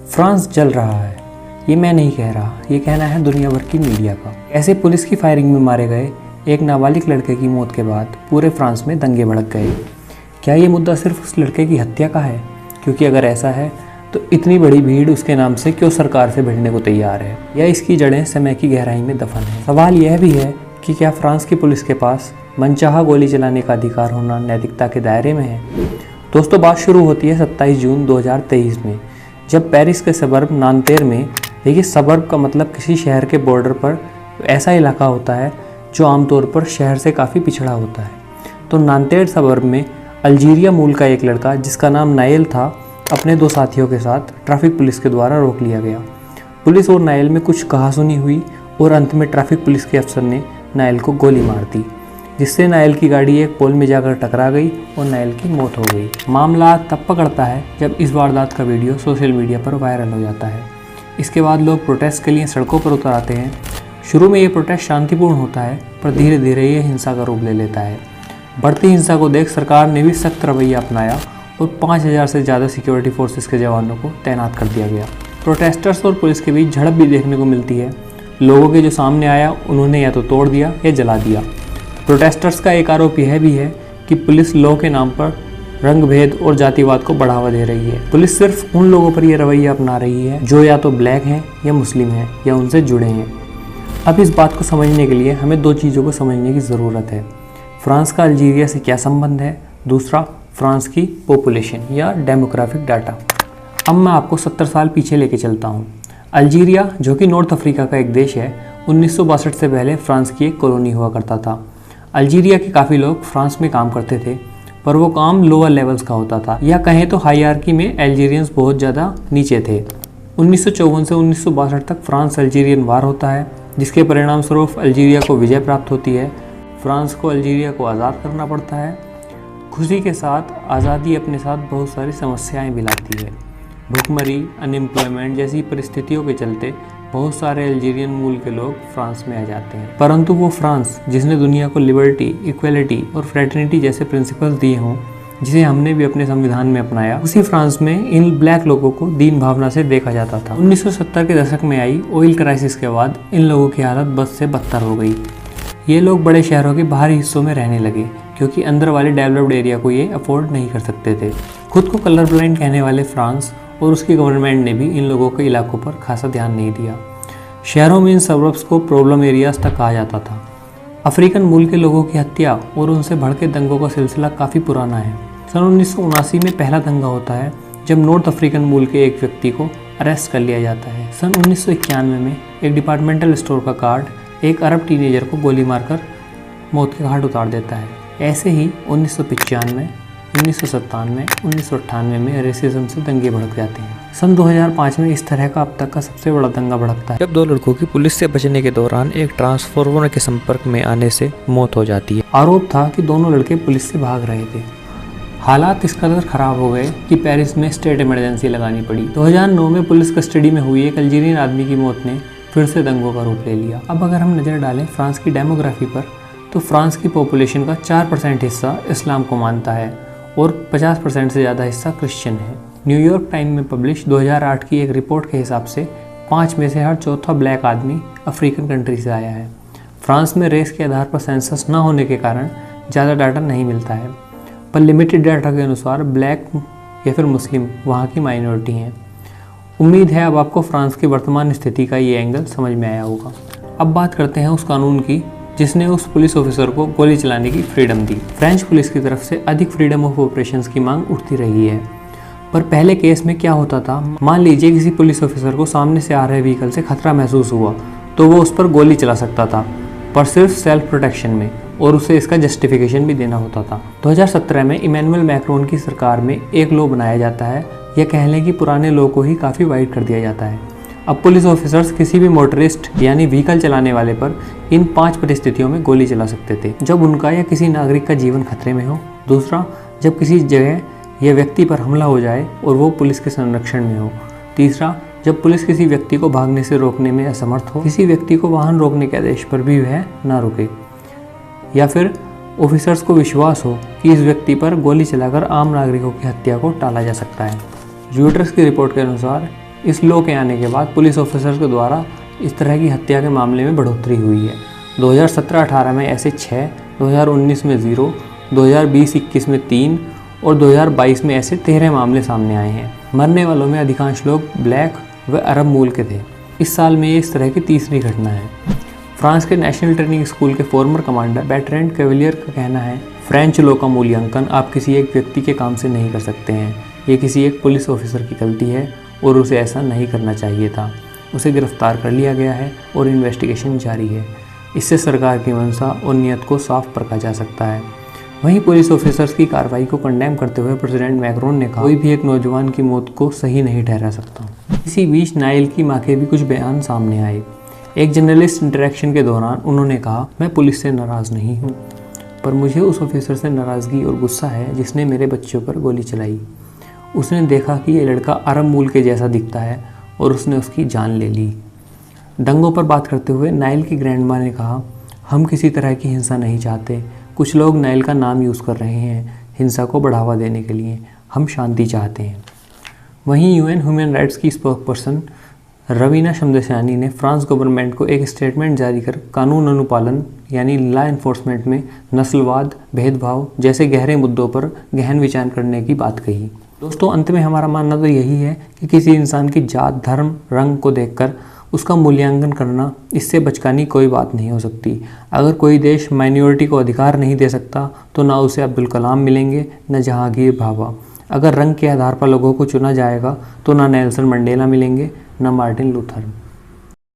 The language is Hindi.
फ्रांस जल रहा है, ये मैं नहीं कह रहा, ये कहना है दुनिया भर की मीडिया का। ऐसे पुलिस की फायरिंग में मारे गए एक नाबालिग लड़के की मौत के बाद पूरे फ्रांस में दंगे भड़क गए। क्या ये मुद्दा सिर्फ उस लड़के की हत्या का है? क्योंकि अगर ऐसा है तो इतनी बड़ी भीड़ उसके नाम से क्यों सरकार से भिड़ने को तैयार है, या इसकी जड़ें समय की गहराई में दफन है। सवाल यह भी है कि क्या फ्रांस की पुलिस के पास मनचाहा गोली चलाने का अधिकार होना नैतिकता के दायरे में है? दोस्तों, बात शुरू होती है 27 जून 2023 में, जब पेरिस के सबर्ब नांतेर में, देखिए सबर्ब का मतलब किसी शहर के बॉर्डर पर ऐसा इलाका होता है जो आमतौर पर शहर से काफ़ी पिछड़ा होता है। तो नांतेर सबर्ब में अल्जीरिया मूल का एक लड़का जिसका नाम नायल था, अपने 2 साथियों के साथ ट्रैफिक पुलिस के द्वारा रोक लिया गया। पुलिस और नायल में कुछ कहासुनी हुई और अंत में ट्रैफिक पुलिस के अफसर ने नायल को गोली मार दी, जिससे नायल की गाड़ी एक पोल में जाकर टकरा गई और नायल की मौत हो गई। मामला तब पकड़ता है जब इस वारदात का वीडियो सोशल मीडिया पर वायरल हो जाता है। इसके बाद लोग प्रोटेस्ट के लिए सड़कों पर उतर आते हैं। शुरू में ये प्रोटेस्ट शांतिपूर्ण होता है, पर धीरे धीरे ये हिंसा का रूप ले लेता है। बढ़ती हिंसा को देख सरकार ने भी सख्त रवैया अपनाया और 5000 से ज़्यादा सिक्योरिटी फोर्सेस के जवानों को तैनात कर दिया गया। प्रोटेस्टर्स और पुलिस के बीच झड़प भी देखने को मिलती है। लोगों के जो सामने आया उन्होंने या तो तोड़ दिया या जला दिया। प्रोटेस्टर्स का एक आरोप यह भी है कि पुलिस लॉ के नाम पर रंग भेद और जातिवाद को बढ़ावा दे रही है। पुलिस सिर्फ उन लोगों पर यह रवैया अपना रही है जो या तो ब्लैक हैं या मुस्लिम हैं या उनसे जुड़े हैं। अब इस बात को समझने के लिए हमें 2 चीज़ों को समझने की ज़रूरत है। फ्रांस का अल्जीरिया से क्या संबंध है, दूसरा फ्रांस की पॉपुलेशन या डेमोग्राफिक डाटा। अब मैं आपको 70 साल पीछे लेके चलता हूँ। अल्जीरिया, जो कि नॉर्थ अफ्रीका का एक देश है, 1962 से पहले फ्रांस की एक कॉलोनी हुआ करता था। अल्जीरिया के काफ़ी लोग फ्रांस में काम करते थे, पर वो काम लोअर लेवल्स का होता था, या कहें तो हायरार्की में अल्जीरियंस बहुत ज़्यादा नीचे थे। 1954 से 1962 तक फ्रांस अल्जीरियन वार होता है, जिसके परिणाम स्वरूप अल्जीरिया को विजय प्राप्त होती है। फ्रांस को अल्जीरिया को आज़ाद करना पड़ता है। खुशी के साथ आज़ादी अपने साथ बहुत सारी समस्याएं भी लाती है। भुखमरी, अनएम्प्लॉयमेंट जैसी परिस्थितियों के चलते बहुत सारे अल्जीरियन मूल के लोग फ्रांस में आ जाते हैं। परंतु वो फ्रांस जिसने दुनिया को लिबर्टी, इक्वलिटी और फ्रेटर्निटी जैसे प्रिंसिपल्स दिए हों, जिसे हमने भी अपने संविधान में अपनाया, उसी फ्रांस में इन ब्लैक लोगों को दीन भावना से देखा जाता था। 1970 के दशक में आई ऑयल क्राइसिस के बाद इन लोगों की हालत बद से बदतर हो गई। ये लोग बड़े शहरों के बाहरी हिस्सों में रहने लगे, क्योंकि अंदर वाले डेवलप्ड एरिया को ये अफोर्ड नहीं कर सकते थे। खुद को कलर ब्लाइंड कहने वाले फ्रांस और उसकी गवर्नमेंट ने भी इन लोगों के इलाकों पर खासा ध्यान नहीं दिया। शहरों में इन सबर्ब्स को प्रॉब्लम एरियाज तक कहा जाता था। अफ्रीकन मूल के लोगों की हत्या और उनसे भड़के दंगों का सिलसिला काफ़ी पुराना है। सन 1979 में पहला दंगा होता है, जब नॉर्थ अफ्रीकन मूल के एक व्यक्ति को अरेस्ट कर लिया जाता है। सन 1991 में एक डिपार्टमेंटल स्टोर का गार्ड एक अरब टीनेजर को गोली मारकर मौत के घाट उतार देता है। ऐसे ही 1995, 1997, 1998 में रेसिज्म से दंगे भड़क जाते हैं। सन 2005 में इस तरह का अब तक का सबसे बड़ा दंगा भड़कता है, जब 2 लड़कों की पुलिस से बचने के दौरान एक ट्रांसफॉर्मर के संपर्क में आने से मौत हो जाती है। आरोप था कि दोनों लड़के पुलिस से भाग रहे थे। हालात इस कदर खराब हो गए कि पेरिस में स्टेट इमरजेंसी लगानी पड़ी। 2009 में पुलिस कस्टडी में हुई एक अल्जीरियन आदमी की मौत ने फिर से दंगों का रूप ले लिया। अब अगर हम नज़र डालें फ्रांस की डेमोग्राफी पर, तो फ्रांस की पॉपुलेशन का 4% हिस्सा इस्लाम को मानता है और 50% से ज़्यादा हिस्सा क्रिश्चियन है। न्यूयॉर्क टाइम में पब्लिश 2008 की एक रिपोर्ट के हिसाब से 5 में से हर चौथा ब्लैक आदमी अफ्रीकन कंट्री से आया है। फ्रांस में रेस के आधार पर सेंसस न होने के कारण ज़्यादा डाटा नहीं मिलता है, पर लिमिटेड डाटा के अनुसार ब्लैक या फिर मुस्लिम वहाँ की माइनॉरिटी हैं। उम्मीद है अब आपको फ्रांस की वर्तमान स्थिति का ये एंगल समझ में आया होगा। अब बात करते हैं उस कानून की जिसने उस पुलिस ऑफिसर को गोली चलाने की फ्रीडम दी। फ्रेंच पुलिस की तरफ से अधिक फ्रीडम ऑफ ऑपरेशंस की मांग उठती रही है, पर पहले केस में क्या होता था, मान लीजिए किसी पुलिस ऑफिसर को सामने से आ रहे व्हीकल से खतरा महसूस हुआ तो वो उस पर गोली चला सकता था, पर सिर्फ सेल्फ प्रोटेक्शन में, और उसे इसका जस्टिफिकेशन भी देना होता था। 2017 में इमैनुअल मैक्रोन की सरकार में एक लॉ बनाया जाता है, या कह लें कि पुराने लॉ को ही काफ़ी वाइड कर दिया जाता है। अब पुलिस ऑफिसर्स किसी भी मोटरिस्ट यानी व्हीकल चलाने वाले पर इन 5 परिस्थितियों में गोली चला सकते थे। जब उनका या किसी नागरिक का जीवन खतरे में हो, दूसरा जब किसी जगह या व्यक्ति पर हमला हो जाए और वो पुलिस के संरक्षण में हो, तीसरा जब पुलिस किसी व्यक्ति को भागने से रोकने में असमर्थ हो, किसी व्यक्ति को वाहन रोकने के आदेश पर भी वह ना रुके, या फिर ऑफिसर्स को विश्वास हो कि इस व्यक्ति पर गोली चलाकर आम नागरिकों की हत्या को टाला जा सकता है। रॉयटर्स की रिपोर्ट के अनुसार इस लॉ के आने के बाद पुलिस ऑफिसर्स के द्वारा इस तरह की हत्या के मामले में बढ़ोतरी हुई है। 2017-18 में ऐसे 6, 2019 में 0, 2020-21 में 3 और 2022 में ऐसे 13 मामले सामने आए हैं। मरने वालों में अधिकांश लोग ब्लैक व अरब मूल के थे। इस साल में ये इस तरह की तीसरी घटना है। फ्रांस के नेशनल ट्रेनिंग स्कूल के फॉर्मर कमांडर बैटरेंट कैवलियर का कहना है, फ्रेंच लॉ का मूल्यांकन आप किसी एक व्यक्ति के काम से नहीं कर सकते हैं। ये किसी एक पुलिस ऑफिसर की गलती है और उसे ऐसा नहीं करना चाहिए था। उसे गिरफ्तार कर लिया गया है और इन्वेस्टिगेशन जारी है। इससे सरकार की मंशा और नीयत को साफ परखा जा सकता है। वहीं पुलिस ऑफिसर्स की कार्रवाई को कंडेम करते हुए प्रेसिडेंट मैक्रोन ने कहा, कोई भी एक नौजवान की मौत को सही नहीं ठहरा सकता। इसी बीच नाइल की मां के भी कुछ बयान सामने आए। एक जर्नलिस्ट इंटरेक्शन के दौरान उन्होंने कहा, मैं पुलिस से नाराज़ नहीं हूँ, पर मुझे उस ऑफिसर से नाराज़गी और गुस्सा है जिसने मेरे बच्चों पर गोली चलाई। उसने देखा कि ये लड़का अरब मूल के जैसा दिखता है और उसने उसकी जान ले ली। दंगों पर बात करते हुए नाइल की ग्रैंडमा ने कहा, हम किसी तरह की हिंसा नहीं चाहते। कुछ लोग नाइल का नाम यूज़ कर रहे हैं हिंसा को बढ़ावा देने के लिए। हम शांति चाहते हैं। वहीं यूएन ह्यूमन राइट्स की स्पोक्सपर्सन रवीना शमदसानी ने फ्रांस गवर्नमेंट को एक स्टेटमेंट जारी कर कानून अनुपालन यानी लॉ एनफोर्समेंट में नस्लवाद, भेदभाव जैसे गहरे मुद्दों पर गहन विचार करने की बात कही। दोस्तों, अंत में हमारा मानना तो यही है कि किसी इंसान की जात, धर्म, रंग को देखकर उसका मूल्यांकन करना, इससे बचकानी कोई बात नहीं हो सकती। अगर कोई देश माइनॉरिटी को अधिकार नहीं दे सकता तो ना उसे अब्दुल कलाम मिलेंगे, न जहांगीर भाभा। अगर रंग के आधार पर लोगों को चुना जाएगा तो ना नेल्सन मंडेला मिलेंगे, न मार्टिन लूथर।